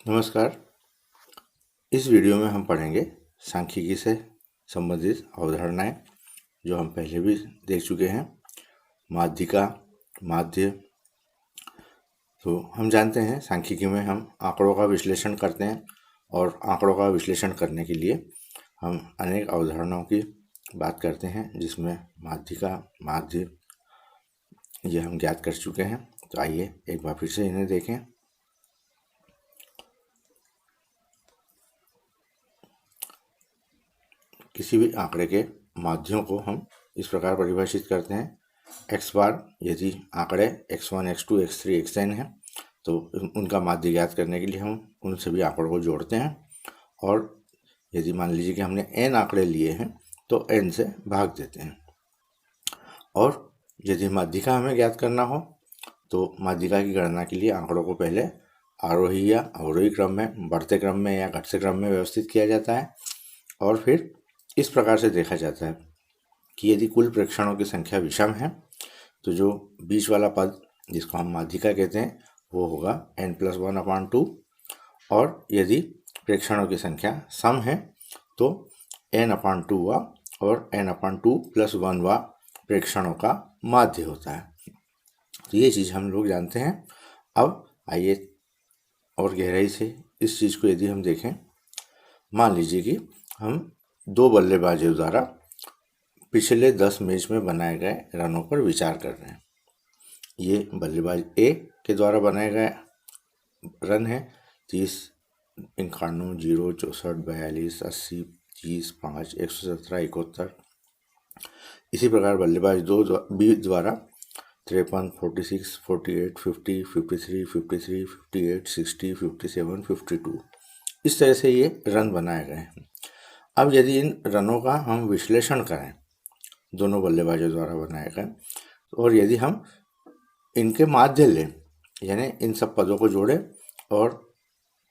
नमस्कार। इस वीडियो में हम पढ़ेंगे सांख्यिकी से संबंधित अवधारणाएं जो हम पहले भी देख चुके हैं। माध्यिका, माध्य। तो हम जानते हैं सांख्यिकी में हम आंकड़ों का विश्लेषण करते हैं और आंकड़ों का विश्लेषण करने के लिए हम अनेक अवधारणाओं की बात करते हैं, जिसमें माध्यिका, माध्य ये हम ज्ञात कर चुके हैं। तो आइए एक बार फिर से इन्हें देखें। किसी भी आंकड़े के माध्यों को हम इस प्रकार परिभाषित करते हैं। x बार यदि आंकड़े x1, x2, x3, xn है तो उनका माध्य ज्ञात करने के लिए हम उन सभी आंकड़ों को जोड़ते हैं, और यदि मान लीजिए कि हमने n आंकड़े लिए हैं तो n से भाग देते हैं। और यदि माध्यिका हमें ज्ञात करना हो तो माध्यिका की गणना के लिए आंकड़ों को पहले आरोही या अवरोही क्रम में, बढ़ते क्रम में या घटते क्रम में व्यवस्थित किया जाता है, और फिर इस प्रकार से देखा जाता है कि यदि कुल प्रेक्षणों की संख्या विषम है तो जो बीच वाला पद जिसको हम माध्यिका कहते हैं वो होगा n+1/2, और यदि प्रेक्षणों की संख्या सम है तो n/2 और n/2+1 प्रेक्षणों का माध्य होता है। तो ये चीज़ हम लोग जानते हैं। अब आइए और गहराई से इस चीज़ को यदि हम देखें, मान लीजिए कि हम दो बल्लेबाजों द्वारा पिछले 10 मैच में बनाए गए रनों पर विचार कर रहे हैं। ये बल्लेबाज ए के द्वारा बनाए गए रन है 30, 91, 0, 64, 42, 80, 30, 5, 117, 71। इसी प्रकार बल्लेबाज बी द्वारा 53, 46, 48, 50, 53, 53, 58, 60, 57, 52 इस तरह से ये रन बनाए गए हैं। अब यदि इन रनों का हम विश्लेषण करें, दोनों बल्लेबाजों द्वारा बनाए गए, और यदि हम इनके माध्य लें, यानी इन सब पदों को जोड़ें और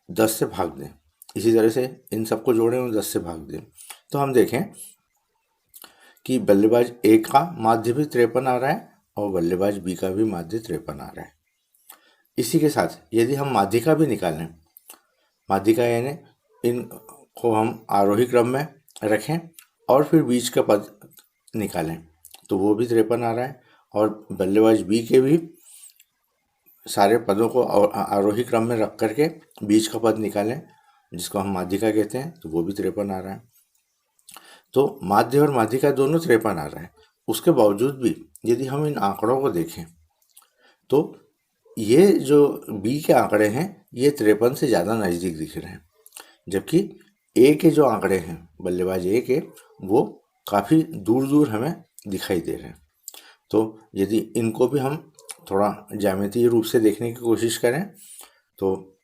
10 से भाग दें, इसी तरह से इन सबको जोड़ें और 10 से भाग दें, तो हम देखें कि बल्लेबाज ए का माध्य भी 53 आ रहा है और बल्लेबाज बी का भी माध्य 53 आ रहा है। इसी के साथ यदि हम माध्यिका भी निकालें, माध्यिका यानी इनको हम आरोही क्रम में रखें और फिर बीच का पद निकालें तो वो भी 53 आ रहा है, और बल्लेबाज बी के भी सारे पदों को आरोही क्रम में रख करके बीच का पद निकालें जिसको हम माध्यिका कहते हैं तो वो भी 53 आ रहा है। तो माध्य और माध्यिका दोनों 53 आ रहा है। उसके बावजूद भी यदि हम इन आंकड़ों को देखें तो ये जो बी के आंकड़े हैं ये 53 से ज़्यादा नज़दीक दिख रहे हैं, जबकि ए के जो आंकड़े हैं बल्लेबाज ए के वो काफ़ी दूर दूर हमें दिखाई दे रहे हैं। तो यदि इनको भी हम थोड़ा ज्यामितीय रूप से देखने की कोशिश करें तो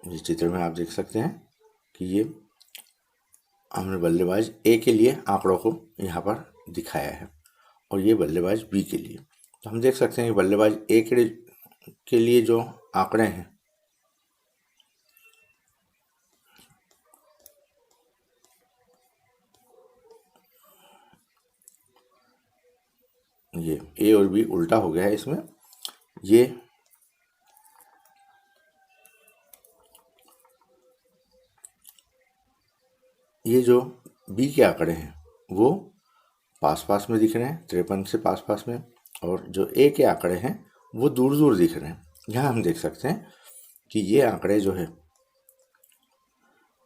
इस चित्र में आप देख सकते हैं कि ये हमने बल्लेबाज ए के लिए आंकड़ों को यहाँ पर दिखाया है और ये बल्लेबाज बी के लिए। तो हम देख सकते हैं कि बल्लेबाज ए के लिए जो आंकड़े हैं ये ए और बी उल्टा हो गया है इसमें। ये जो बी के आंकड़े हैं वो पास पास में दिख रहे हैं, 53 से पास पास में, और जो ए के आंकड़े हैं वो दूर दूर दिख रहे हैं। यहाँ हम देख सकते हैं कि ये आंकड़े जो है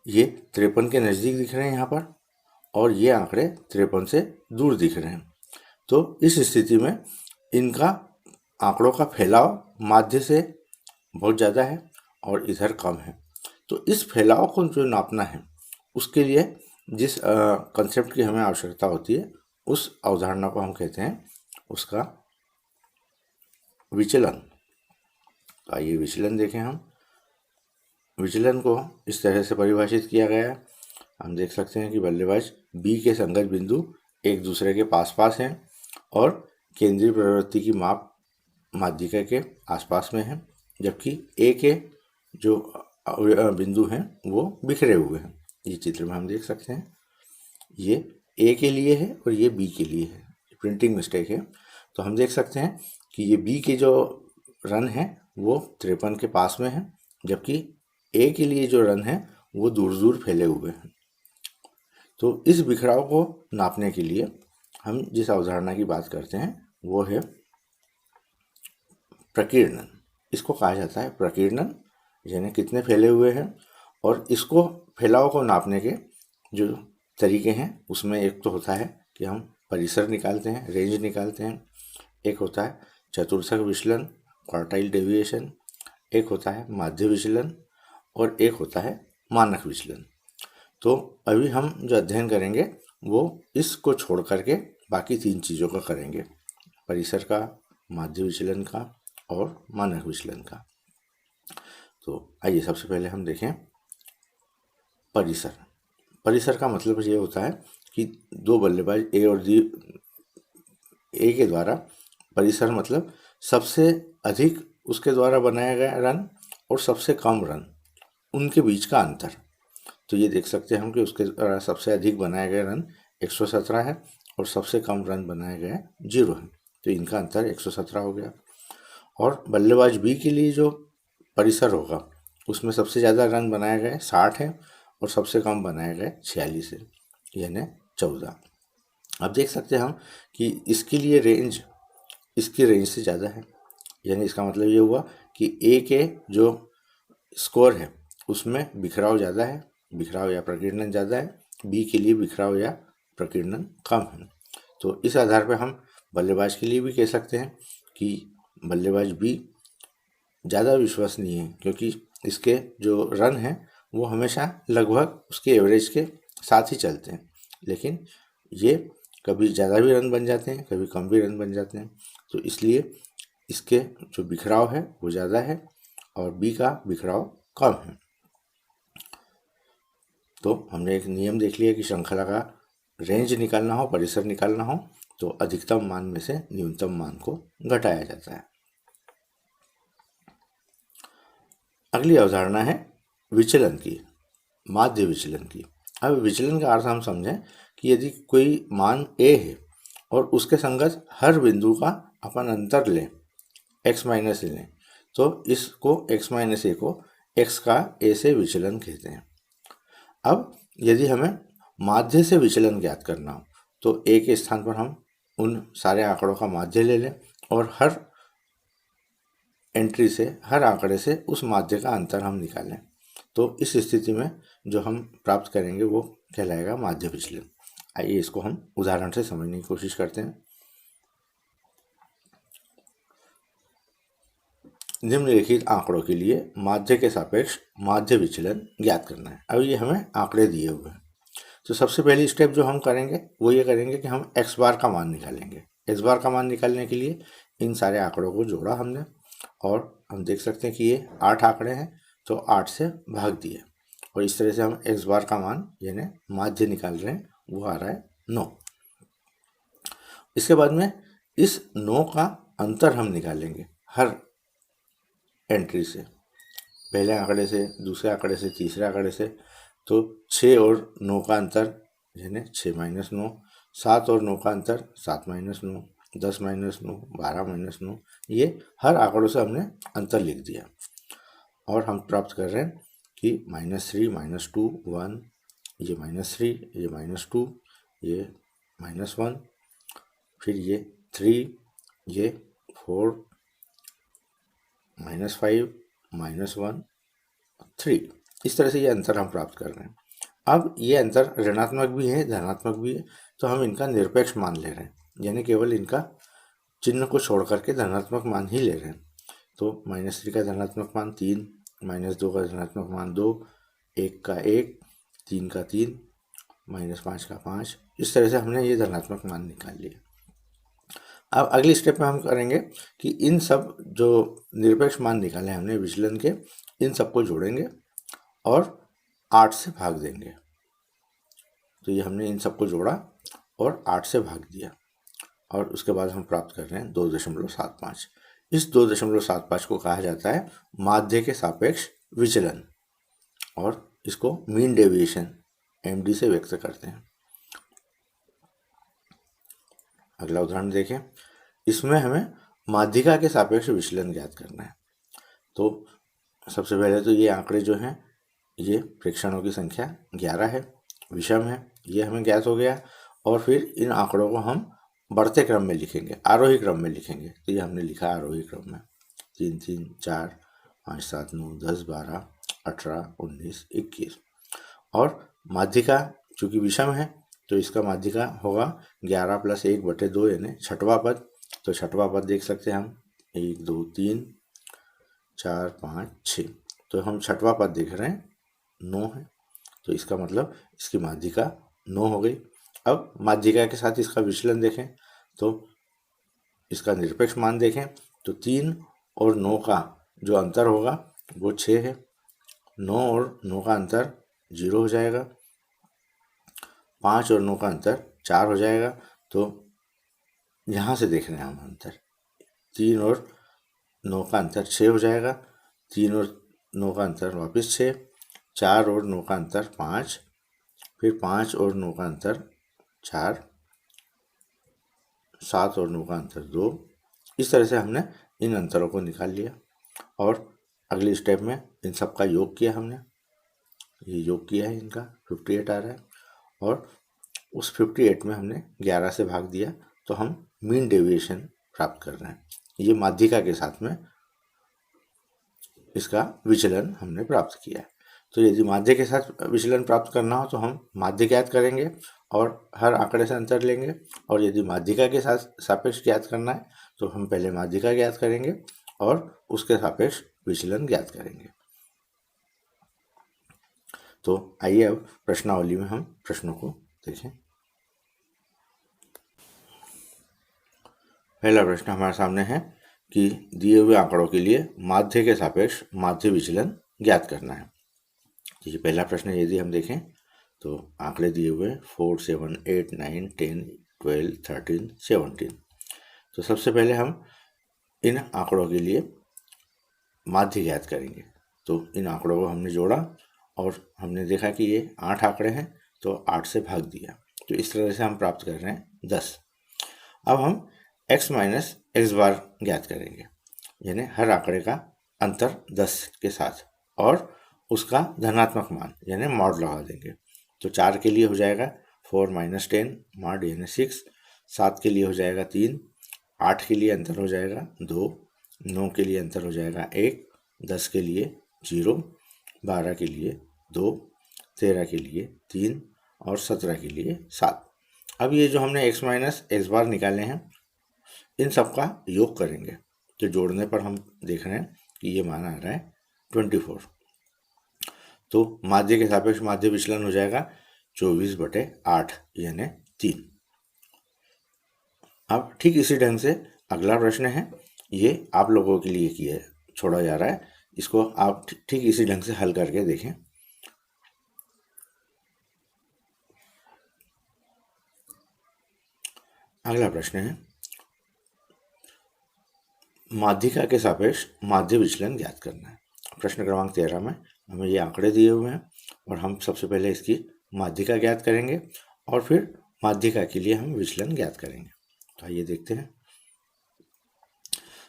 ये 53 के नज़दीक दिख रहे हैं यहाँ पर, और ये आंकड़े 53 से दूर दिख रहे हैं। तो इस स्थिति में इनका आंकड़ों का फैलाव माध्य से बहुत ज़्यादा है और इधर कम है। तो इस फैलाव को जो नापना है उसके लिए जिस कंसेप्ट की हमें आवश्यकता होती है उस अवधारणा को हम कहते हैं उसका विचलन। तो आइए विचलन देखें। हम विचलन को इस तरह से परिभाषित किया गया है। हम देख सकते हैं कि बल्लेबाज बी के संगत बिंदु एक दूसरे के पास पास हैं और केंद्रीय प्रवृत्ति की माप माध्यिका के आसपास में है, जबकि ए के जो बिंदु हैं वो बिखरे हुए हैं। ये चित्र में हम देख सकते हैं ये ए के लिए है और ये बी के लिए है। प्रिंटिंग मिस्टेक है। तो हम देख सकते हैं कि ये बी के जो रन है वो 53 के पास में है, जबकि ए के लिए जो रन है वो दूर दूर फैले हुए हैं। तो इस बिखराव को नापने के लिए हम जिस अवधारणा की बात करते हैं वो है प्रकीर्णन। इसको कहा जाता है प्रकीर्णन, यानी कितने फैले हुए हैं। और इसको फैलाव को नापने के जो तरीके हैं उसमें एक तो होता है कि हम परिसर निकालते हैं, रेंज निकालते हैं। एक होता है चतुर्थक विचलन, क्वार्टाइल डेविएशन। एक होता है माध्य विचलन और एक होता है मानक विचलन। तो अभी हम जो अध्ययन करेंगे वो इसको छोड़ करके बाकी 3 चीज़ों का करेंगे, परिसर का, माध्य विचलन का और मानक विचलन का। तो आइए सबसे पहले हम देखें परिसर। परिसर का मतलब ये होता है कि दो बल्लेबाज ए और ए के द्वारा, परिसर मतलब सबसे अधिक उसके द्वारा बनाया गया रन और सबसे कम रन, उनके बीच का अंतर। तो ये देख सकते हैं हम कि उसके द्वारा सबसे अधिक बनाया गया रन 117 है और सबसे कम रन बनाया गया 0 है, तो इनका अंतर 117 हो गया। और बल्लेबाज बी के लिए जो परिसर होगा उसमें सबसे ज़्यादा रन बनाए गए 60 है और सबसे कम बनाए गए 46 है, यानी 14। अब देख सकते हैं हम कि इसके लिए रेंज इसकी रेंज से ज़्यादा है, यानी इसका मतलब ये हुआ कि ए के जो स्कोर है उसमें बिखराव ज़्यादा है, बिखराव या प्रकीर्णन ज़्यादा है। बी के लिए बिखराव या प्रकीर्णन कम है। तो इस आधार पर हम बल्लेबाज के लिए भी कह सकते हैं कि बल्लेबाज बी ज़्यादा विश्वसनीय है, क्योंकि इसके जो रन हैं वो हमेशा लगभग उसके एवरेज के साथ ही चलते हैं, लेकिन ये कभी ज़्यादा भी रन बन जाते हैं, कभी कम भी रन बन जाते हैं। तो इसलिए इसके जो बिखराव है वो ज़्यादा है और बी का बिखराव कम है। तो हमने एक नियम देख लिया कि श्रृंखला का रेंज निकालना हो, परिसर निकालना हो, तो अधिकतम मान में से न्यूनतम मान को घटाया जाता है। अगली अवधारणा है विचलन की, माध्य विचलन की। अब विचलन का अर्थ हम समझें कि यदि कोई मान ए है और उसके संगत हर बिंदु का अपन अंतर लें, x माइनस लें, तो इसको x माइनस ए को x का a से विचलन कहते हैं। अब यदि हमें माध्य से विचलन ज्ञात करना हो तो a के स्थान पर हम उन सारे आंकड़ों का माध्य ले लें और हर एंट्री से, हर आंकड़े से उस माध्य का अंतर हम निकालें। तो इस स्थिति में जो हम प्राप्त करेंगे वो कहलाएगा माध्य विचलन। आइए इसको हम उदाहरण से समझने की कोशिश करते हैं। निम्नलिखित आंकड़ों के लिए माध्य के सापेक्ष माध्य विचलन ज्ञात करना है। अब ये हमें आंकड़े दिए हुए हैं, तो सबसे पहली स्टेप जो हम करेंगे वो ये करेंगे कि हम x बार का मान निकालेंगे। x बार का मान निकालने के लिए इन सारे आंकड़ों को जोड़ा हमने और हम देख सकते हैं कि ये 8 आंकड़े हैं, तो 8 से भाग दिए और इस तरह से हम x बार का मान यानी माध्य निकाल रहे हैं, वो आ रहा है 9। इसके बाद में इस 9 का अंतर हम निकालेंगे हर एंट्री से, पहले आंकड़े से, दूसरे आंकड़े से, तीसरे आंकड़े से। तो 6 और 9 का अंतर यानी 6 माइनस 9, 7 और 9 का अंतर 7 माइनस 9, 10 माइनस 9, 12 माइनस 9, ये हर आंकड़ों से हमने अंतर लिख दिया और हम प्राप्त कर रहे हैं कि -3, -2, 1, ये -3, ये -2, ये -1, फिर ये 3, ये 4, -5, -1, 3। इस तरह से ये अंतर हम प्राप्त कर रहे हैं। अब ये अंतर ऋणात्मक भी है, धनात्मक भी है, तो हम इनका निरपेक्ष मान ले रहे हैं, यानी केवल इनका चिन्ह को छोड़ करके धनात्मक मान ही ले रहे हैं। तो -3 का धनात्मक मान 3, -2 का धनात्मक मान 2, 1 का 1, 3 का 3, -5 का 5। इस तरह से हमने ये धनात्मक मान निकाल लिए। अब अगली स्टेप में हम करेंगे कि इन सब जो निरपेक्ष मान निकाले हमने विचलन के, इन सबको जोड़ेंगे और 8 से भाग देंगे। तो ये हमने इन सबको जोड़ा और 8 से भाग दिया और उसके बाद हम प्राप्त कर रहे हैं 2.75। इस 2.75 को कहा जाता है माध्य के सापेक्ष विचलन और इसको मीन डेविएशन MD से व्यक्त करते हैं। अगला उदाहरण देखें। इसमें हमें माध्यिका के सापेक्ष विचलन ज्ञात करना है। तो सबसे पहले तो ये आंकड़े जो हैं, ये प्रेक्षणों की संख्या 11 है, विषम है, ये हमें ज्ञात हो गया। और फिर इन आंकड़ों को हम बढ़ते क्रम में लिखेंगे, आरोही क्रम में लिखेंगे। तो ये हमने लिखा आरोही क्रम में, 3 3 4 5 7 9 10 12 18 19 21। और माध्यिका चूंकि विषम है तो इसका माध्यिका होगा 11 + 1/2 यानी छठवां पद। तो छठवां पद देख सकते हैं हम, 1 2 3 4 5 6। तो हम छठवां पद देख रहे हैं, 9 है। तो इसका मतलब इसकी माध्यिका 9 हो गई। अब माध्यिका के साथ इसका विचलन देखें तो इसका निरपेक्ष मान देखें तो 3 और 9 का जो अंतर होगा वो 6 है। 9 और 9 का अंतर 0 हो जाएगा, 5 और 9 का अंतर 4 हो जाएगा। तो यहाँ से देख रहे हैं हम अंतर, 3 और 9 का अंतर 6 हो जाएगा, 3 और 9 का अंतर वापस 6, 4 और 9 का अंतर 5, फिर 5 और 9 का अंतर 4, 7 और 9 का अंतर 2। इस तरह से हमने इन अंतरों को निकाल लिया और अगले स्टेप में इन सब का योग किया हमने। ये योग किया है, इनका 58 आ रहा है। और उस 58 में हमने 11 से भाग दिया तो हम मीन डेविएशन प्राप्त कर रहे हैं। ये माध्यिका के साथ में इसका विचलन हमने प्राप्त किया है। तो यदि माध्य के साथ विचलन प्राप्त करना हो तो हम माध्य ज्ञात करेंगे और हर आंकड़े से अंतर लेंगे। और यदि माध्यिका के साथ सापेक्ष ज्ञात करना है तो हम पहले माध्यिका ज्ञात करेंगे और उसके सापेक्ष विचलन ज्ञात करेंगे। तो आइए अब प्रश्नावली में हम प्रश्नों को देखें। पहला प्रश्न हमारे सामने है कि दिए हुए आंकड़ों के लिए माध्य के सापेक्ष माध्य विचलन ज्ञात करना है। तो ये पहला प्रश्न है। यदि हम देखें तो आंकड़े दिए हुए 4 7 8 9 10 12 13 17। तो सबसे पहले हम इन आंकड़ों के लिए माध्य ज्ञात करेंगे। तो इन आंकड़ों को हमने जोड़ा और हमने देखा कि ये 8 आंकड़े हैं तो 8 से भाग दिया। तो इस तरह से हम प्राप्त कर रहे हैं 10। अब हम x माइनस एक्स बार ज्ञात करेंगे, यानी हर आंकड़े का अंतर 10 के साथ और उसका धनात्मक मान यानी मॉड लगा देंगे। तो 4 के लिए हो जाएगा 4 - 10 मॉड यानी 6, 7 के लिए हो जाएगा 3, 8 के लिए अंतर हो जाएगा 2, 9 के लिए अंतर हो जाएगा 1, 10 के लिए 0, 12 के लिए 2, 13 के लिए 3 और 17 के लिए 7। अब ये जो हमने x माइनस एक्स बार निकाले हैं इन सब का योग करेंगे। तो जोड़ने पर हम देख रहे हैं कि ये मान आ रहा है 24। तो माध्य के सापेक्ष माध्य विचलन हो जाएगा 24/8 यानी 3। अब ठीक इसी ढंग से अगला प्रश्न है, ये आप लोगों के लिए किया छोड़ा जा रहा है, इसको आप ठीक इसी ढंग से हल करके देखें। अगला प्रश्न है माध्यिका के सापेक्ष माध्य विचलन ज्ञात करना है। प्रश्न क्रमांक 13 में हमें ये आंकड़े दिए हुए हैं और हम सबसे पहले इसकी माध्यिका ज्ञात करेंगे और फिर माध्यिका के लिए हम विचलन ज्ञात करेंगे। तो आइए देखते हैं।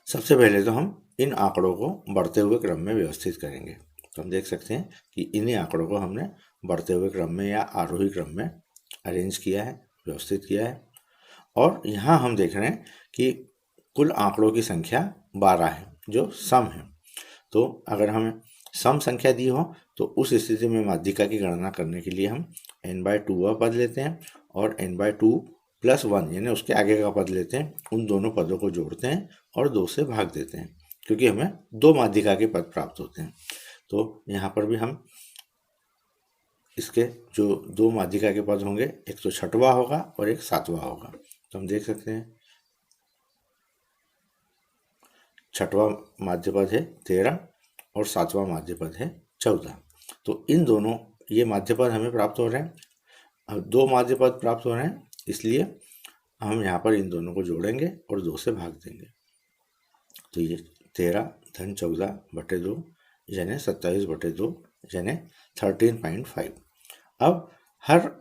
सबसे पहले तो हम इन आंकड़ों को बढ़ते हुए क्रम में व्यवस्थित करेंगे। तो हम देख सकते हैं कि इन्हीं आंकड़ों को हमने बढ़ते हुए क्रम में या आरोही क्रम में अरेंज किया है, व्यवस्थित किया है। और यहाँ हम देख रहे हैं कि कुल आंकड़ों की संख्या 12 है जो सम है। तो अगर हमें सम संख्या दी हो तो उस स्थिति में माध्यिका की गणना करने के लिए हम n/2 पद लेते हैं और n/2 + 1 यानी उसके आगे का पद लेते हैं, उन दोनों पदों को जोड़ते हैं और 2 से भाग देते हैं क्योंकि हमें 2 माध्यिका के पद प्राप्त होते हैं। तो यहाँ पर भी हम इसके जो 2 माध्यिका के पद होंगे, एक तो छठवां होगा और एक 7वां होगा। तो हम देख सकते हैं छठवां माध्य पद है 13 और 7वां माध्य पद है 14। तो इन दोनों ये माध्य पद हमें प्राप्त हो रहे हैं। अब 2 माध्य पद प्राप्त हो रहे हैं इसलिए हम यहाँ पर इन दोनों को जोड़ेंगे और 2 से भाग देंगे। तो ये 13 धन 14/2 यानी 27/2 यानी 13.5। अब हर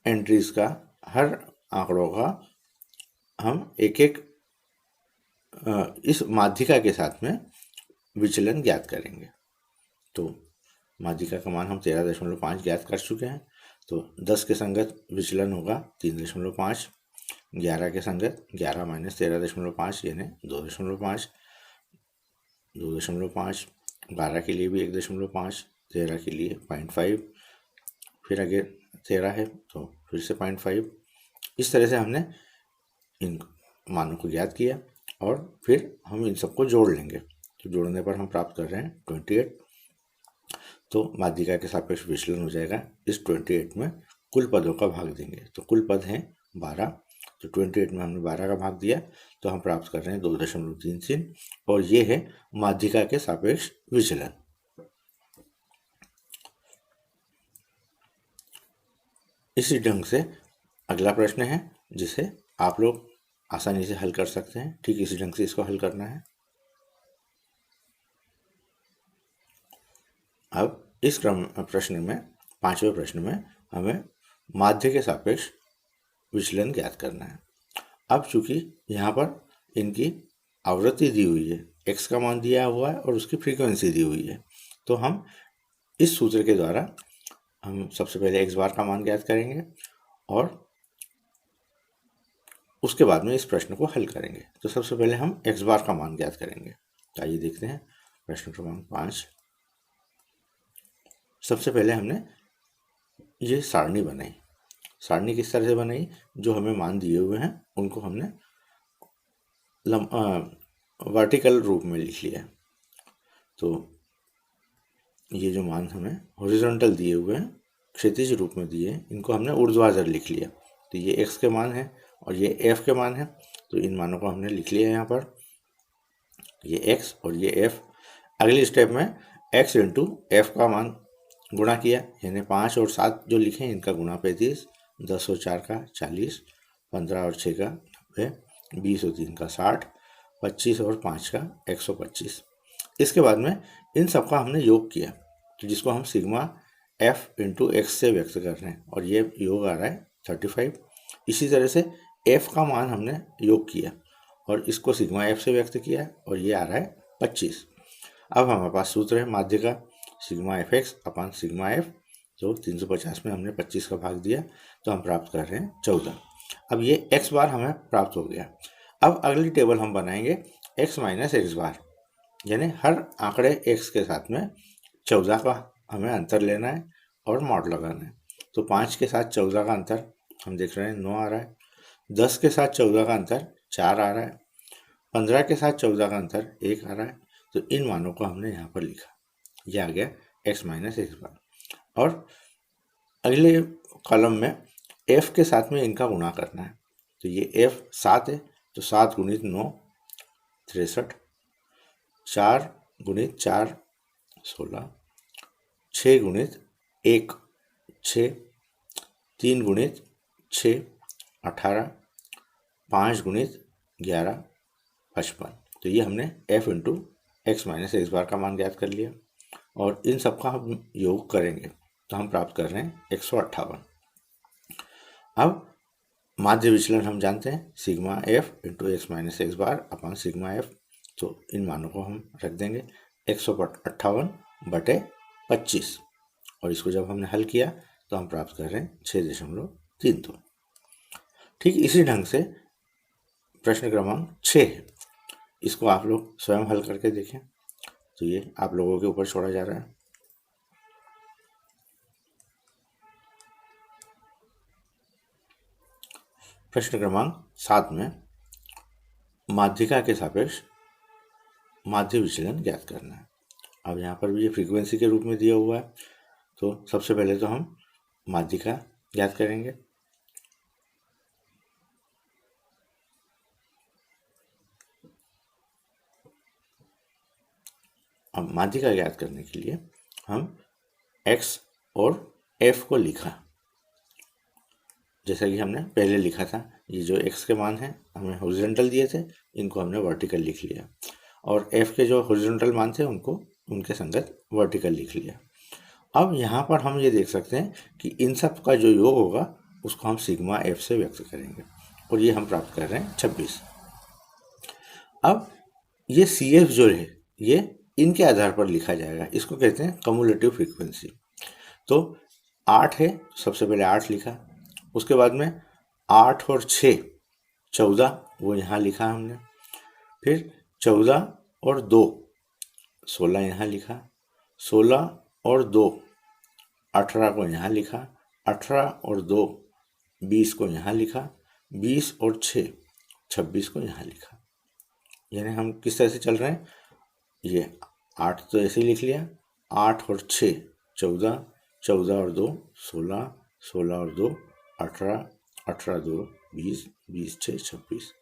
एंट्रीज का, हर आंकड़ों का हम एक एक इस माध्यिका के साथ में विचलन ज्ञात करेंगे। तो माध्यिका का मान हम 13.5 ज्ञात कर चुके हैं। तो 10 के संगत विचलन होगा 3.5, 11 के संगत 11 माइनस 13.5 यानी 2.5, 2.5, 12 के लिए भी 1.5, 13 के लिए 0.5, फिर आगे 13 है तो फिर से 0.5। इस तरह से हमने इन मानों को ज्ञात किया और फिर हम इन सबको जोड़ लेंगे। तो जोड़ने पर हम प्राप्त कर रहे हैं 28। तो माध्यिका के सापेक्ष विचलन हो जाएगा। इस 28 में कुल पदों का भाग देंगे। तो कुल पद हैं 12। तो 28 में हमने 12 का भाग दिया तो हम प्राप्त कर रहे हैं 2.33 और ये है माध्यिका के सापेक्ष विचलन। इसी ढंग से अगला प्रश्न है जिसे आप लोग आसानी से हल कर सकते हैं। ठीक इसी ढंग से इसको हल करना है। अब इस प्रश्न में 5वें प्रश्न में हमें माध्य के सापेक्ष विचलन ज्ञात करना है। अब चूंकि यहाँ पर इनकी आवृत्ति दी हुई है, x का मान दिया हुआ है और उसकी फ्रीक्वेंसी दी हुई है, तो हम इस सूत्र के द्वारा हम सबसे पहले x बार का मान ज्ञात करेंगे और उसके बाद में इस प्रश्न को हल करेंगे। तो सबसे पहले हम x बार का मान ज्ञात करेंगे। आइए देखते हैं प्रश्न क्रमांक 5। सबसे पहले हमने ये सारणी बनाई। सारणी किस तरह से बनाई? जो हमें मान दिए हुए हैं उनको हमने वर्टिकल रूप में लिख लिया। तो ये जो मान हमें हॉरिजॉन्टल दिए हुए हैं, क्षैतिज रूप में दिए, इनको हमने ऊर्ध्वाधर लिख लिया। तो ये x के मान है और ये f के मान है। तो इन मानों को हमने लिख लिया यहाँ पर, ये x और ये f। अगले स्टेप में x इंटू f का मान गुणा किया, यानी 5 और 7 जो लिखे इनका गुणा 35, 10 और 4 का 40, 15 और 6 का 90, 20 और 3 का 60, 25 और 5 का 125। इसके बाद में इन सब का हमने योग किया, तो जिसको हम सिग्मा f इंटू एक्स से व्यक्त कर रहे हैं और ये योग आ रहा है 35। इसी तरह से f का मान हमने योग किया और इसको सिग्मा f से व्यक्त किया और ये आ रहा है 25। अब हमारे पास सूत्र है माध्य का, सिग्मा एफ एक्स अपान सिग्मा एफ। तो 350 में हमने 25 का भाग दिया तो हम प्राप्त कर रहे हैं 14। अब ये x बार हमें प्राप्त हो गया। अब अगली टेबल हम बनाएंगे x माइनस एक्स बार, यानी हर आंकड़े x के साथ में 14 का हमें अंतर लेना है और मॉड लगाना है। तो 5 के साथ 14 का अंतर हम देख रहे हैं 9 आ रहा है, 10 के साथ 14 का अंतर 4 आ रहा है, 15 के साथ 14 का अंतर 1 आ रहा है। तो इन मानों को हमने यहाँ पर लिखा, यह आ गया x माइनस एक्स बार। और अगले कॉलम में f के साथ में इनका गुणा करना है। तो ये f 7 है, तो 7 गुणित 9 63, 4 गुणित 4 16, 6 गुणित 1 6, 3 गुणित 6 18, 5 गुणित 11 55। तो ये हमने f into x minus x bar का मान ज्ञात कर लिया और इन सब का हम योग करेंगे तो हम प्राप्त कर रहे हैं 158। अब माध्य विचलन हम जानते हैं sigma f into x minus x bar upon sigma f। तो इन मानों को हम रख देंगे 158 बटे 25 और इसको जब हमने हल किया तो हम प्राप्त कर रहे हैं 6.32। ठीक इसी ढंग से प्रश्न क्रमांक 6 है, इसको आप लोग स्वयं हल करके देखें। तो ये आप लोगों के ऊपर छोड़ा जा रहा है। प्रश्न क्रमांक 7 में माध्यिका के सापेक्ष माध्य विचलन ज्ञात करना है। अब यहाँ पर भी ये फ्रीक्वेंसी के रूप में दिया हुआ है। तो सबसे पहले तो हम माध्यिका ज्ञात करेंगे। अब माध्यिका ज्ञात करने के लिए हम x और f को लिखा, जैसा कि हमने पहले लिखा था। ये जो x के मान हैं हमें हॉरिजॉन्टल दिए थे, इनको हमने वर्टिकल लिख लिया और f के जो हॉरिजॉन्टल मान थे उनको उनके संगत वर्टिकल लिख लिया। अब यहाँ पर हम ये देख सकते हैं कि इन सब का जो योग होगा उसको हम सिग्मा f से व्यक्त करेंगे और ये हम प्राप्त कर रहे हैं 26। अब ये CF जो है ये इनके आधार पर लिखा जाएगा, इसको कहते हैं कम्युलेटिव फ्रीक्वेंसी। तो 8 है, सबसे पहले 8 लिखा, उसके बाद में 8 और 6 14, वो यहाँ लिखा हमने। फिर 14 और 2 16 यहाँ लिखा, 16 और 2 18 को यहाँ लिखा, 18 और 2 20 को यहाँ लिखा, 20 और 6 26 को यहाँ लिखा। यानी हम किस तरह से चल रहे हैं, ये 8 तो ऐसे ही लिख लिया, 8 और 6 14, 14 और 2 16, 16 और 2 18, 18 2 20, 20 6 26।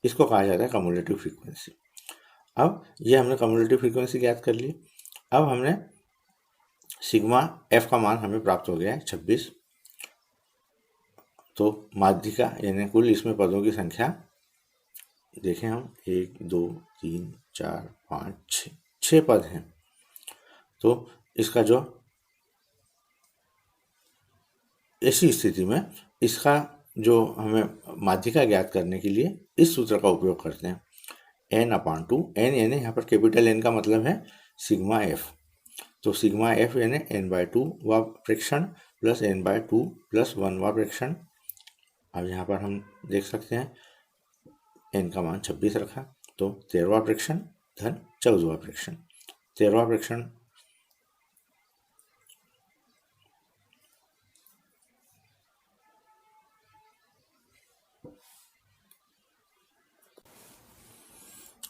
इसको कहा जाता है कम्युलेटिव फ्रीक्वेंसी। अब ये हमने कम्युलेटिव फ्रीक्वेंसी ज्ञात कर ली। अब हमने सिग्मा एफ का मान हमें प्राप्त हो गया है 26। तो माध्यिका यानी कुल इसमें पदों की संख्या देखें हम, 1 2 3 4 5 6 पद हैं। तो इसका जो ऐसी स्थिति में इसका जो हमें माध्यिका ज्ञात करने के लिए इस सूत्र का उपयोग करते हैं, n/2। n यानी यहाँ पर कैपिटल N का मतलब है सिग्मा एफ। तो सिग्मा एफ यानी n/2वां प्रेक्षण प्लस n/2 प्लस 1वां प्रेक्षण। अब यहाँ पर हम देख सकते हैं n का मान 26 रखा, तो 13वां प्रेक्षण धन 14वां प्रेक्षण। 13वां प्रेक्षण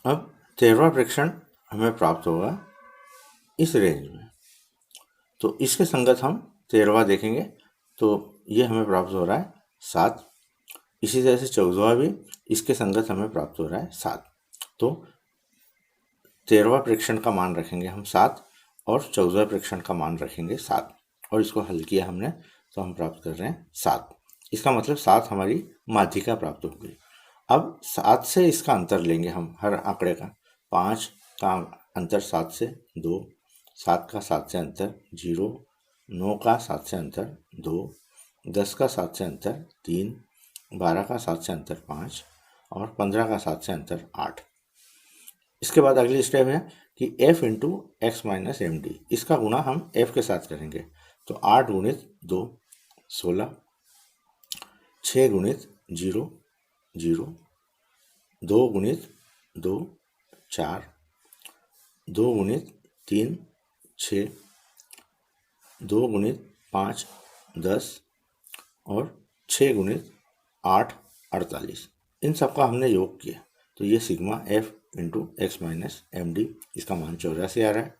अब 13वां प्रेक्षण हमें प्राप्त होगा इस रेंज में। तो इसके संगत हम 13वां देखेंगे, तो ये हमें प्राप्त हो रहा है 7। इसी तरह से 14वां भी इसके संगत हमें प्राप्त हो रहा है 7। तो 13वां प्रेक्षण का मान रखेंगे हम 7 और 14वां प्रेक्षण का मान रखेंगे 7, और इसको हल किया हमने तो हम प्राप्त कर रहे हैं 7। इसका मतलब 7 हमारी माध्यिका प्राप्त हो गई। अब 7 से इसका अंतर लेंगे हम हर आंकड़े का। 5 का अंतर 7 से 2, 7 का 7 से अंतर 0, 9 का 7 से अंतर 2, 10 का 7 से अंतर 3, 12 का 7 से अंतर 5 और 15 का 7 से अंतर 8। इसके बाद अगली स्टेप है कि f into x minus M d, इसका गुणा हम f के साथ करेंगे। तो 8 गुणित 2 16, 6 गुणित 0 0, 2 गुणित 2 4, 2 गुणित 3 6, 2 गुणित 5 10 और 6 गुणित 8 48। इन सबका हमने योग किया, तो ये sigma f into x minus M d, इसका मान 84 आ रहा है।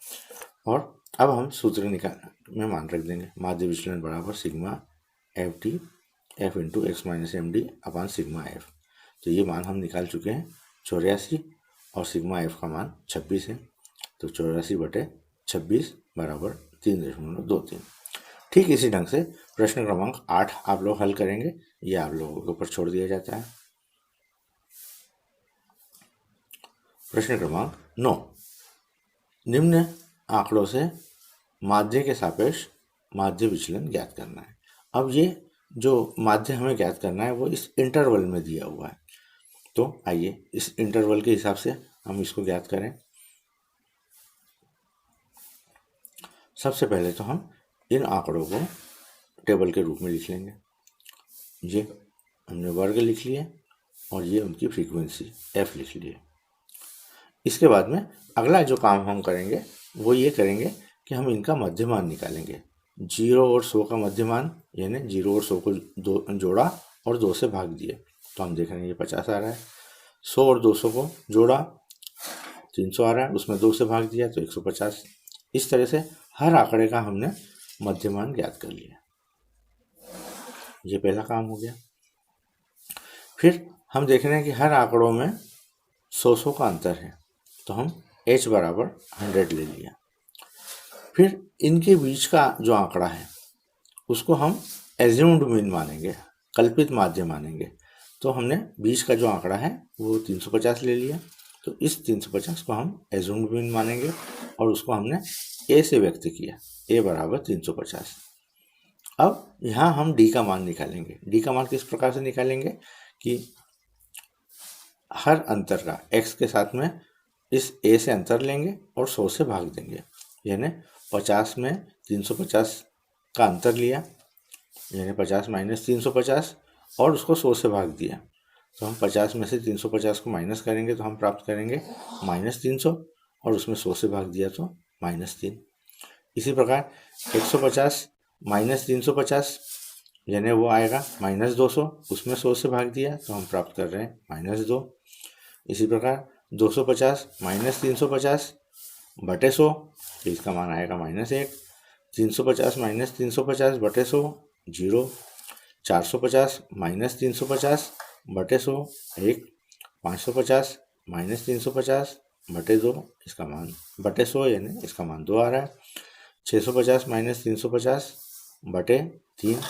और अब हम सूत्र में मान रख देंगे, माध्य विचलन बराबर sigma f t f into x minus M D upon sigma f. तो ये मान हम निकाल चुके हैं 84, और सिग्मा एफ का मान 26 है। तो 84/26 बराबर 3.23। ठीक इसी ढंग से प्रश्न क्रमांक 8 आप लोग हल करेंगे, ये आप लोगों के ऊपर छोड़ दिया जाता है। प्रश्न क्रमांक 9, निम्न आंकड़ों से माध्य के सापेक्ष माध्य विचलन ज्ञात करना है। अब ये जो माध्य हमें ज्ञात करना है वो इस इंटरवल में दिया हुआ है। तो आइए इस इंटरवल के हिसाब से हम इसको ज्ञात करें। सबसे पहले तो हम इन आंकड़ों को टेबल के रूप में लिख लेंगे। ये हमने वर्ग लिख लिए और ये उनकी फ्रीक्वेंसी f लिख लिए। इसके बाद में अगला जो काम हम करेंगे वो ये करेंगे कि हम इनका मध्यमान निकालेंगे। 0 और 100 का मध्यमान, यानी 0 और 100 को जोड़ा और 2 से भाग दिए, तो हम देख रहे हैं ये 50 आ रहा है। 100 और 200 को जोड़ा 300 आ रहा है, उसमें 2 से भाग दिया तो 150। इस तरह से हर आंकड़े का हमने मध्यमान ज्ञात कर लिया। ये पहला काम हो गया। फिर हम देख रहे हैं कि हर आंकड़ों में 100 का अंतर है, तो हम h बराबर 100 ले लिया। फिर इनके बीच का जो आंकड़ा है उसको हम एज्यूम्ड मीन मानेंगे, कल्पित माध्य मानेंगे। तो हमने बीच का जो आंकड़ा है वो 350 ले लिया। तो इस 350 को हम एज्यूम्ड मीन मानेंगे और उसको हमने a से व्यक्त किया, a बराबर 350। अब यहाँ हम d का मान निकालेंगे। d का मान किस प्रकार से निकालेंगे कि हर अंतर का x के साथ में इस a से अंतर लेंगे और 100 से भाग देंगे। यानी 50 में 350 का अंतर लिया, यानी 50 माइनस 350 और उसको 100 से भाग दिया। तो हम 50 में से 350 को माइनस करेंगे तो हम प्राप्त करेंगे -300 और उसमें 100 से भाग दिया तो -3। इसी प्रकार 150 माइनस 350 यानी वो आएगा -200, उसमें 100 से भाग दिया तो हम प्राप्त कर रहे हैं -2। इसी प्रकार 250 माइनस 350 बटे 100 तो इसका मान आएगा -1। 350 माइनस 350 बटे 100 0। 450 माइनस 350 बटे 100 1। 550 माइनस 350 बटे 2 इसका मान बटे 100 यानी इसका मान 2 आ रहा है। 650 माइनस 350 बटे 3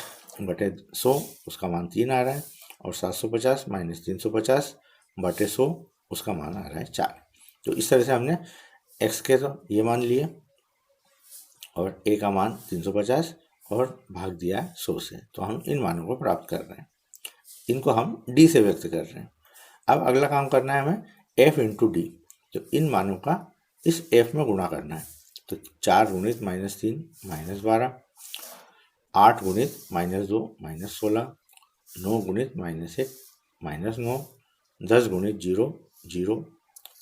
बटे 100 उसका मान 3 आ रहा है। और 750 माइनस 350 बटे 100 उसका मान आ रहा है 4। तो इस तरह से हमने x के तो ये मान लिए और a का मान 350 और भाग दिया 100 से। तो हम इन मानों को प्राप्त कर रहे हैं, इनको हम d से व्यक्त कर रहे हैं। अब अगला काम करना है हमें f इंटू डी। तो इन मानों का इस f में गुणा करना है। तो 4 गुणित -3 -12, 8 गुणित -2 -16, 9 गुणित -1 -9, 10 गुणित 0 0,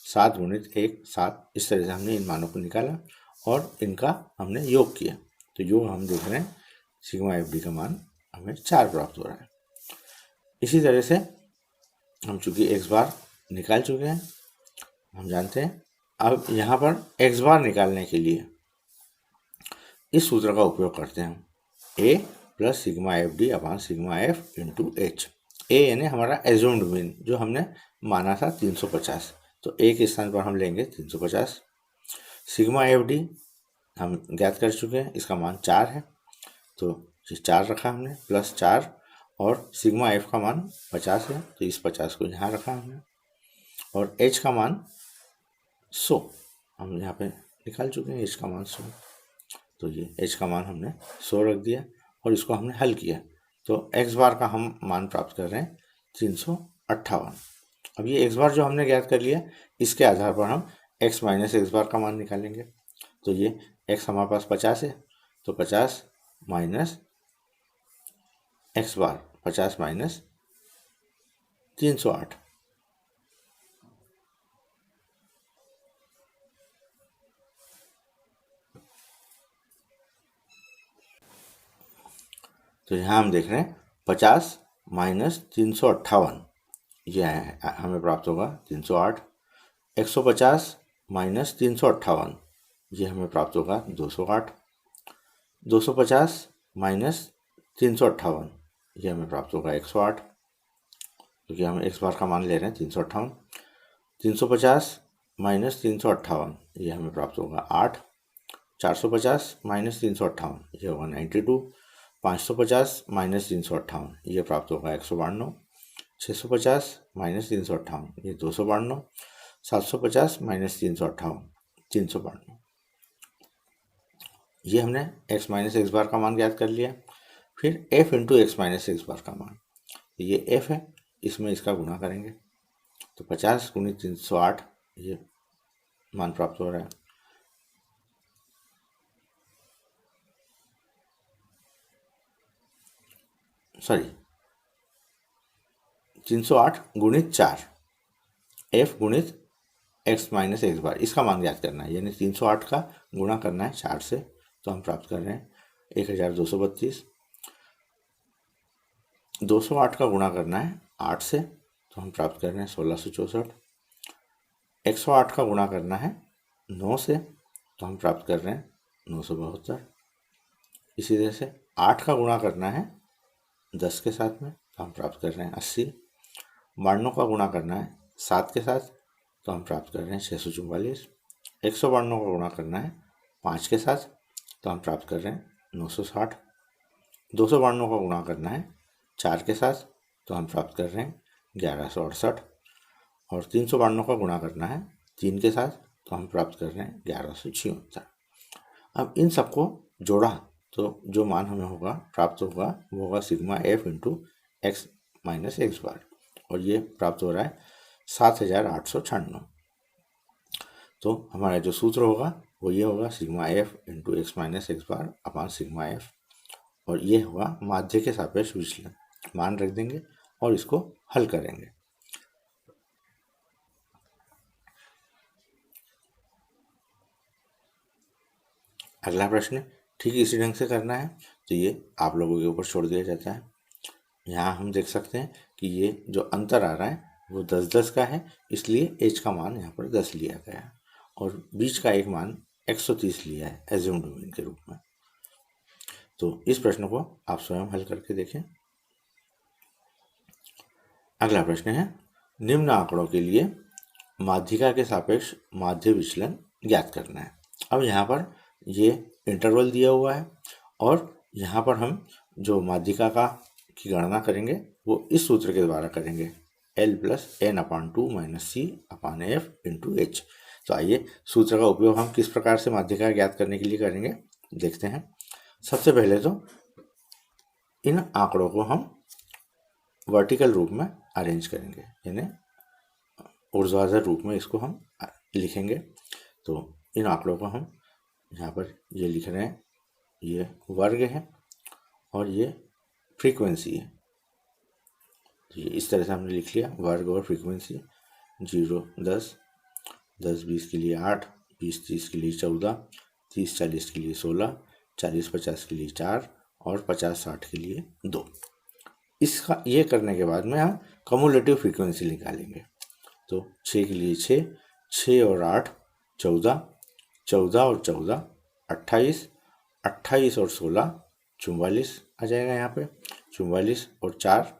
7 गुणित 1 7। इस तरह से हमने इन मानों को निकाला और इनका हमने योग किया। तो योग हम देख रहे हैं सिग्मा एफ डी का मान हमें 4 प्राप्त हो रहा है। इसी तरह से हम चूंकि x बार निकाल चुके हैं, हम जानते हैं। अब यहाँ पर x बार निकालने के लिए इस सूत्र का उपयोग करते हैं हम, a plus sigma F D upon sigma f into H. a यानी हमारा एज्यूम्ड मीन जो हमने माना था 350, तो a के स्थान पर हम लेंगे 350। सिग्मा एफ डी हम ज्ञात कर चुके हैं, इसका मान 4 है तो 4 रखा हमने प्लस 4 और सिग्मा एफ का मान 50 है तो इस 50 को यहाँ रखा हमने। और h का मान 100 हम यहाँ पे निकाल चुके हैं, h का मान 100। तो ये h का मान हमने 100 रख दिया और इसको हमने हल किया तो x बार का हम मान प्राप्त कर रहे हैं 358। अब ये x बार जो हमने ज्ञात कर लिया, इसके आधार पर हम x माइनस x बार का मान निकालेंगे। तो ये x हमारे पास 50 है तो 50 माइनस x बार 50 माइनस 308। तो यहाँ हम देख रहे हैं 50 माइनस 358 ये हमें प्राप्त होगा 308। 150 माइनस 358 ये हमें प्राप्त होगा 208। 250 माइनस 358 ये हमें प्राप्त होगा 108, क्योंकि हम x बार का मान ले रहे हैं 358। 350 माइनस 358 ये हमें प्राप्त होगा 8। 450 माइनस 358 ये होगा 92। 550 माइनस 358 ये प्राप्त होगा 192। 650 माइनस 358 ये 292। 750 माइनस 358 392। ये हमने x माइनस x बार का मान ज्ञात कर लिया। फिर f into x minus x bar का मान, ये f है, इसमें इसका गुणा करेंगे तो 50 गुणित 308 ये मान प्राप्त हो रहा है। सॉरी 308 गुणित 4 f गुणित x माइनस एक्स बार, इसका मान ज्ञात करना है। यानी 308 का गुणा करना है 4 से तो हम प्राप्त कर रहे हैं 1232। 208 का गुणा करना है 8 से तो हम प्राप्त कर रहे हैं 1664। 108 का गुणा करना है 9 से तो हम प्राप्त कर रहे हैं 972। इसी तरह से 8 का गुणा करना है 10 के साथ में तो हम प्राप्त कर रहे हैं 80। 92 का गुणा करना है 7 के साथ तो हम प्राप्त कर रहे हैं 644। 192 का गुणा करना है 5 के साथ तो हम प्राप्त कर रहे हैं 960। 292 का गुणा करना है 4 के साथ तो हम प्राप्त कर रहे हैं 1168। और 392 का गुणा करना है 3 के साथ तो हम प्राप्त कर रहे हैं 1176। अब इन सबको जोड़ा तो जो मान हमें होगा प्राप्त होगा वो होगा sigma f into x minus x bar. और ये प्राप्त हो रहा है 7896। तो हमारा जो सूत्र होगा वो ये होगा sigma f into x minus x bar upon sigma F, और ये होगा माध्य के सापेक्ष विचलन। मान रख देंगे और इसको हल करेंगे। अगला प्रश्न ठीक इसी ढंग से करना है, तो ये आप लोगों के ऊपर छोड़ दिया जाता है। यहाँ हम देख सकते हैं कि ये जो अंतर आ रहा है वो 10-10 का है, इसलिए एच का मान यहाँ पर 10 लिया गया है और बीच का एक मान 130 लिया है एज्यूम डोमेन के रूप में। तो इस प्रश्न को आप स्वयं हल करके देखें। अगला प्रश्न है निम्न आंकड़ों के लिए माध्यिका के सापेक्ष माध्य विचलन ज्ञात करना है। अब यहाँ पर ये इंटरवल दिया हुआ है और यहाँ पर हम जो माध्यिका की गणना करेंगे वो इस सूत्र के द्वारा करेंगे, L प्लस एन अपान 2 minus c upon f into H. तो आइए सूत्र का उपयोग हम किस प्रकार से माध्यिका ज्ञात करने के लिए करेंगे देखते हैं। सबसे पहले तो इन आंकड़ों को हम वर्टिकल रूप में अरेंज करेंगे, यानी ऊर्ध्वाधर रूप में इसको हम लिखेंगे। तो इन आंकड़ों को हम यहाँ पर ये लिख रहे हैं, ये वर्ग है और ये फ्रीक्वेंसी है। तो ये इस तरह से हमने लिख लिया, वर्ग और फ्रीक्वेंसी। 0 10 10 20 के लिए 8, 20 30 के लिए 14, 30 40 के लिए 16, 40 50 के लिए 4 और 50 60 के लिए 2। इसका ये करने के बाद में हम कम्युलेटिव फ्रीक्वेंसी निकालेंगे। तो 6 के लिए 6, 6 और 8 14, 14 और 14 28, 28 और 16 44 आ जाएगा यहाँ पे, 44 और 4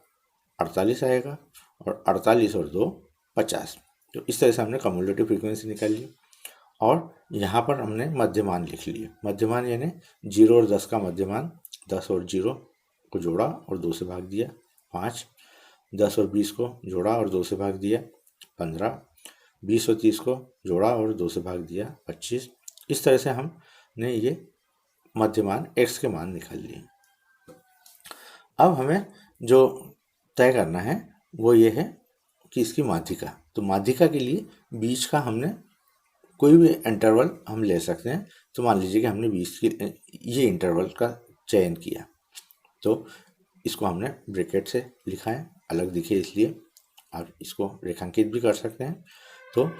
48 आएगा और 48 और 2 50। तो इस तरह से हमने कम्युलेटिव फ्रीक्वेंसी निकाल ली और यहाँ पर हमने मध्यमान लिख लिए। मध्यमान यानी 0 और 10 का मध्यमान, 10 और 0 को जोड़ा और 2 से भाग दिया 5, 10 और 20 को जोड़ा और 2 से भाग दिया 15, 20 और 30 को जोड़ा और 2 से भाग दिया 25। इस तरह से हमने ये मध्यमान x के मान निकाल लिए। अब हमें जो तय करना है वो ये है कि इसकी माध्यिका। तो माध्यिका के लिए बीच का हमने कोई भी इंटरवल हम ले सकते हैं। तो मान लीजिए कि हमने 20 की ये इंटरवल का चयन किया, तो इसको हमने ब्रैकेट से लिखा है, अलग दिखे इसलिए। आप इसको रेखांकित भी कर सकते हैं। तो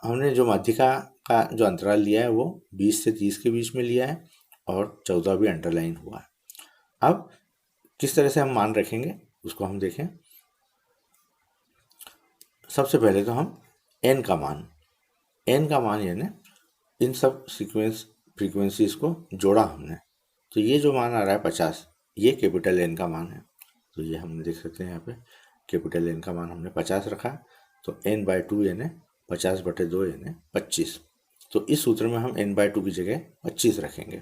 हमने जो माध्यिका का जो अंतराल लिया है वो 20 से 30 के बीच में लिया है और 14 भी अंडरलाइन हुआ है। अब किस तरह से हम मान रखेंगे उसको हम देखें। सबसे पहले तो हम n का मान यानी इन सब फ्रीक्वेंसीज को जोड़ा हमने। तो ये जो मान आ रहा है 50, ये कैपिटल N का मान है। तो ये हम देख सकते हैं यहाँ पे कैपिटल N का मान हमने 50 रखा। तो n/2 यानी 50/2 यानी 25। तो इस सूत्र में हम n/2 की जगह 25 रखेंगे।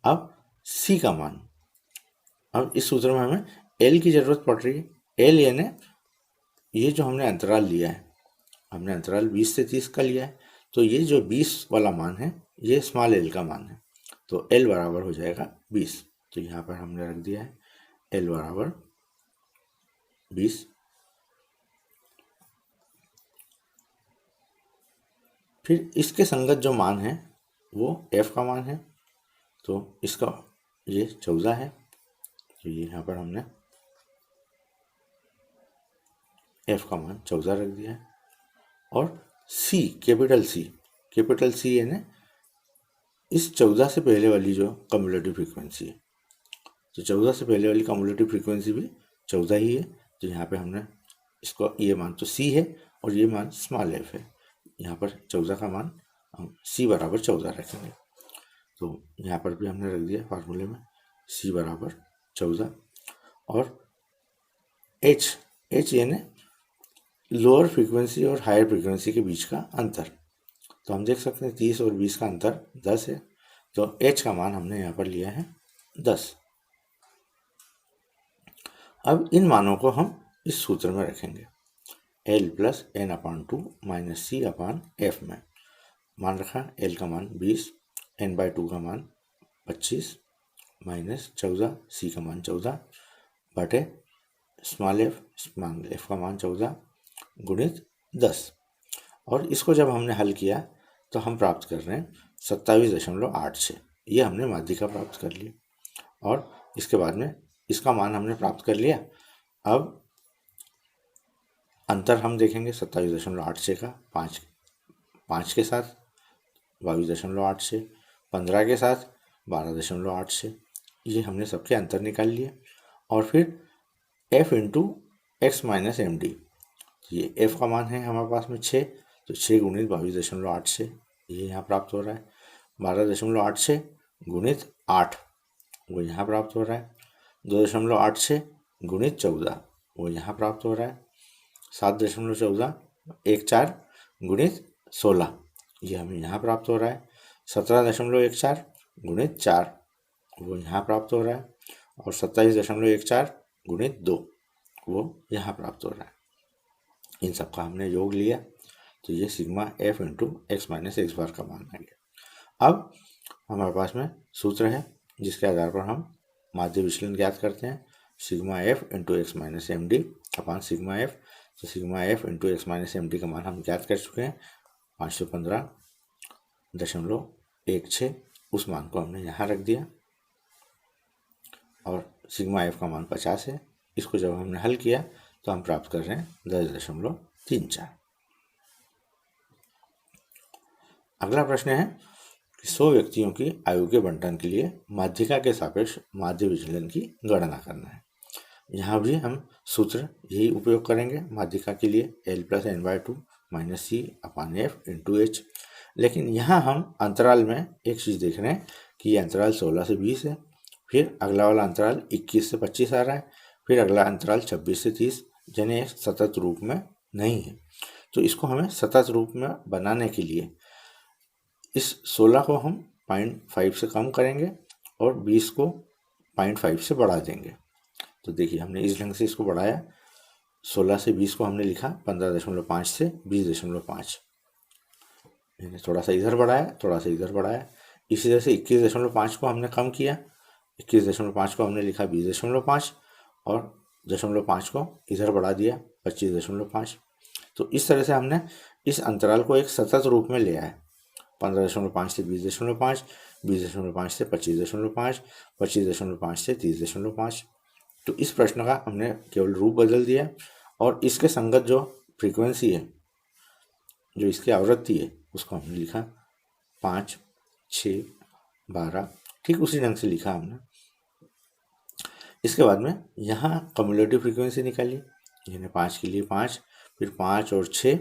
अब C का मान, अब इस सूत्र में हमें L की जरूरत पड़ रही है। L यानी ये जो हमने अंतराल लिया है, हमने अंतराल 20 से 30 का लिया है। तो ये जो 20 वाला मान है ये स्मॉल l का मान है। तो L बराबर हो जाएगा 20। तो यहाँ पर हमने रख दिया है L बराबर 20। फिर इसके संगत जो मान है वो f का मान है। तो इसका ये 14 है। तो ये यहाँ पर हमने f का मान 14 रख दिया है। और C, कैपिटल C यानी इस 14 से पहले वाली जो कम्युलेटिव फ्रीक्वेंसी है, तो 14 से पहले वाली कम्युलेटिव फ्रीक्वेंसी भी 14 ही है। तो यहाँ पे हमने इसको, ये मान तो C है और ये मान स्मॉल f है। यहाँ पर 14 का मान हम C बराबर 14 रखेंगे। तो यहाँ पर भी हमने रख दिया फार्मूले में C बराबर 14। और H यानी लोअर फ्रीक्वेंसी और हायर फ्रीक्वेंसी के बीच का अंतर। तो हम देख सकते हैं 30 और 20 का अंतर 10 है। तो H का मान हमने यहाँ पर लिया है 10। अब इन मानों को हम इस सूत्र में रखेंगे, L plus n/2 minus C अपान F में। मान रखा L का मान 20, n/2 का मान 25 माइनस 14, C का मान 14 बटे स्मॉल एफ का मान 14 गुणित 10। और इसको जब हमने हल किया तो हम प्राप्त कर रहे हैं 27.86। ये हमने माध्यिका प्राप्त कर ली। और इसके बाद में इसका मान हमने प्राप्त कर लिया। अब अंतर हम देखेंगे 27.86 का 5 के साथ 22.86, 15 के साथ 12.86। ये हमने सबके अंतर निकाल लिए। और फिर f into x minus M d, ये f का मान है हमारे पास में 6, तो 6 गुणित 22.86 ये यहाँ प्राप्त हो रहा है। 12.86 गुणित 8 वो यहाँ प्राप्त हो रहा है। 2.86 गुणित 14 वो यहाँ प्राप्त हो रहा है। 7.14 गुणित 16 ये हमें यहाँ प्राप्त हो रहा है। 17.14 गुणित 4 वो यहाँ प्राप्त हो रहा है। और 27.14 गुणित 2 वो यहाँ प्राप्त हो रहा है। इन सबका हमने योग लिया तो ये sigma f into x minus x bar का मान आ गया। अब हमारे पास में सूत्र है जिसके आधार पर हम माध्य विचलन ज्ञात करते हैं। Sigma f into x minus M D upon sigma f. तो sigma f into x minus M D का मान हम ज्ञात कर चुके हैं 515.16। उस मान को हमने यहाँ रख दिया। और सिग्मा एफ का मान 50 है। इसको जब हमने हल किया तो हम प्राप्त कर रहे हैं 10.34। अगला प्रश्न है कि 100 व्यक्तियों की आयु के बंटन के लिए माध्यिका के सापेक्ष माध्य विचलन की गणना करना है। यहाँ भी हम सूत्र यही उपयोग करेंगे माध्यिका के लिए, L plus n by 2 minus c upon f into h. लेकिन यहाँ हम अंतराल में एक चीज़ देख रहे हैं कि ये अंतराल 16 से 20 है। फिर अगला वाला अंतराल 21 से 25 आ रहा है। फिर अगला अंतराल 26 से 30, यानी एक सतत रूप में नहीं है। तो इसको हमें सतत रूप में बनाने के लिए इस 16 को हम 0.5 से कम करेंगे और 20 को 0.5 से बढ़ा देंगे। तो देखिए हमने इस ढंग से इसको बढ़ाया। 16 से 20 को हमने लिखा 15.5 से 20.5। मैंने थोड़ा सा इधर बढ़ाया, थोड़ा सा इधर बढ़ाया। इसी तरह से 21.5 को हमने कम किया। 21.5 को हमने लिखा 20.5 और 0.5 को इधर बढ़ा दिया 25.5। तो इस तरह से हमने इस अंतराल को एक सतत रूप में ले आए। 15.5 से 20.5, 20.5 से 25.5, 25.5 से 30.5। तो इस प्रश्न का हमने केवल रूप बदल दिया और इसके संगत जो फ्रीक्वेंसी है, जो इसकी आवृत्ति है, उसको हमने लिखा 5, 6, 12। ठीक उसी ढंग से लिखा हमने। इसके बाद में यहाँ कम्युलेटिव फ्रीक्वेंसी निकाली। यानी 5 के लिए 5, फिर 5 और 6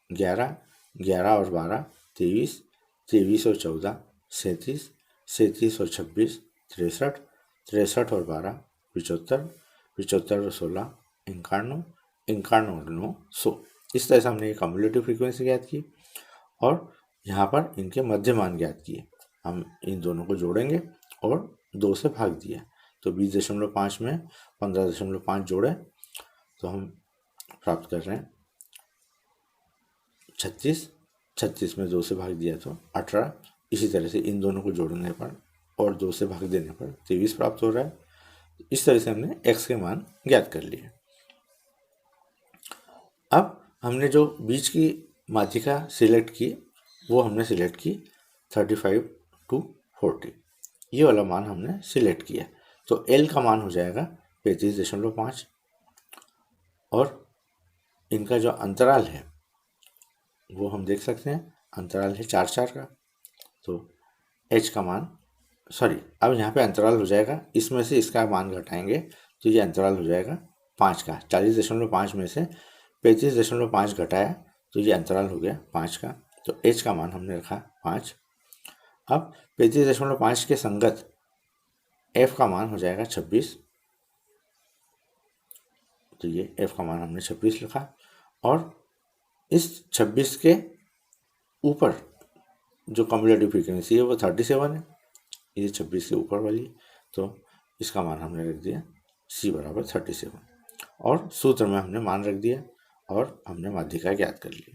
11, 11 और 12 23, 23 और 14 37, 37 और 26 63, 63 और 12 75, 75 और 16 51, 51 और 9 100। इस तरह से हमने ये कम्युलेटिव फ्रीक्वेंसी ज्ञात की और यहाँ पर इनके मध्य मान ज्ञात किए। हम इन दोनों को जोड़ेंगे और 2 से भाग दिया। तो 20.5 में 15.5 जोड़े तो हम प्राप्त कर रहे हैं 36। 36 में 2 से भाग दिया तो 18। इसी तरह से इन दोनों को जोड़ने पर और 2 से भाग देने पर 23 प्राप्त हो रहा है। इस तरह से हमने x के मान ज्ञात कर लिए। अब हमने जो बीच की माध्यिका सिलेक्ट की वो हमने सिलेक्ट की 35 to 40। ये वाला मान हमने सिलेक्ट किया। तो L का मान हो जाएगा 35.5 और इनका जो अंतराल है वो हम देख सकते हैं, अंतराल है 4-4 का। तो H का मान अब यहाँ पे अंतराल हो जाएगा, इसमें से इसका मान घटाएंगे तो ये अंतराल हो जाएगा 5 का। 40.5 में से 35.5 घटाया तो ये अंतराल हो गया 5 का। तो H का मान हमने रखा 5। अब 35.5 के संगत F का मान हो जाएगा 26। तो ये F का मान हमने 26 लिखा और इस 26 के ऊपर जो कम्युलेटिव फ्रीक्वेंसी है वो 37 है। ये 26 के ऊपर वाली, तो इसका मान हमने रख दिया C बराबर 37 और सूत्र में हमने मान रख दिया और हमने माध्यिका ज्ञात कर ली।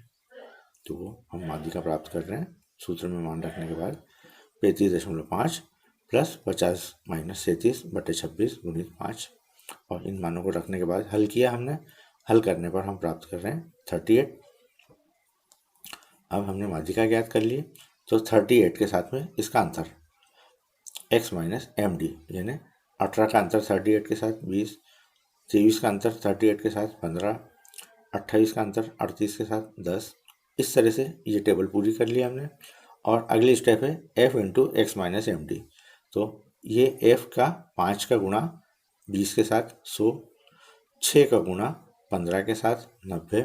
तो वो हम माध्यिका प्राप्त कर रहे हैं सूत्र में मान रखने के बाद 35.5 प्लस 50 माइनस 37/26 गुणित 5 और इन मानों को रखने के बाद हल किया हमने। हल करने पर हम प्राप्त कर रहे हैं 38। अब हमने माध्यिका ज्ञात कर ली, तो 38 के साथ में इसका अंतर x माइनस एम डी, यानी 18 का अंतर 38 के साथ 20, 23 का अंतर 38 के साथ 15, 28 का अंतर 38 के साथ 10। इस तरह से ये टेबल पूरी कर ली हमने। और अगली स्टेप है f into x minus M d. तो ये f का 5 का गुणा 20 के साथ 100, 6 का गुणा 15 के साथ 90,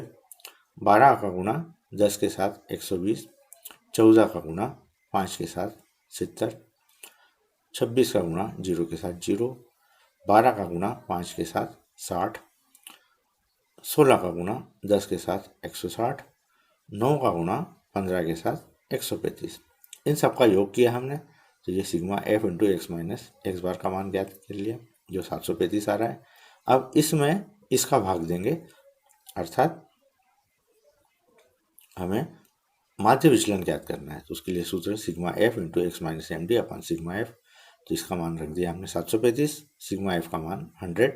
12 का गुणा 10 के साथ 120, 14 का गुणा 5 के साथ 70, 26 का गुणा 0 के साथ 0, 12 का गुणा 5 के साथ 60, 16 का गुणा 10 के साथ 160, 9 का गुणा 15 के साथ 135। इन सब का योग किया हमने, तो ये sigma f into x minus x bar का मान ज्ञात कर लिया, जो 735 आ रहा है। अब इसमें इसका भाग देंगे, अर्थात हमें माध्य विचलन ज्ञात करना है। तो उसके लिए सूत्र sigma f into x minus M D upon sigma f। तो इसका मान रख दिया हमने 735, सिग्मा f का मान 100,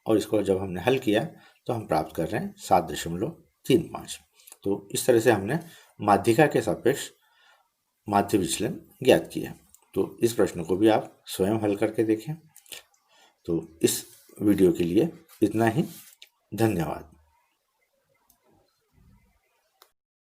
और इसको जब हमने हल किया तो हम प्राप्त कर रहे हैं 7.35। तो इस तरह से हमने माध्यिका के सापेक्ष माध्य विचलन ज्ञात किया। तो इस प्रश्न को भी आप स्वयं हल करके देखें। तो इस वीडियो के लिए इतना ही। धन्यवाद।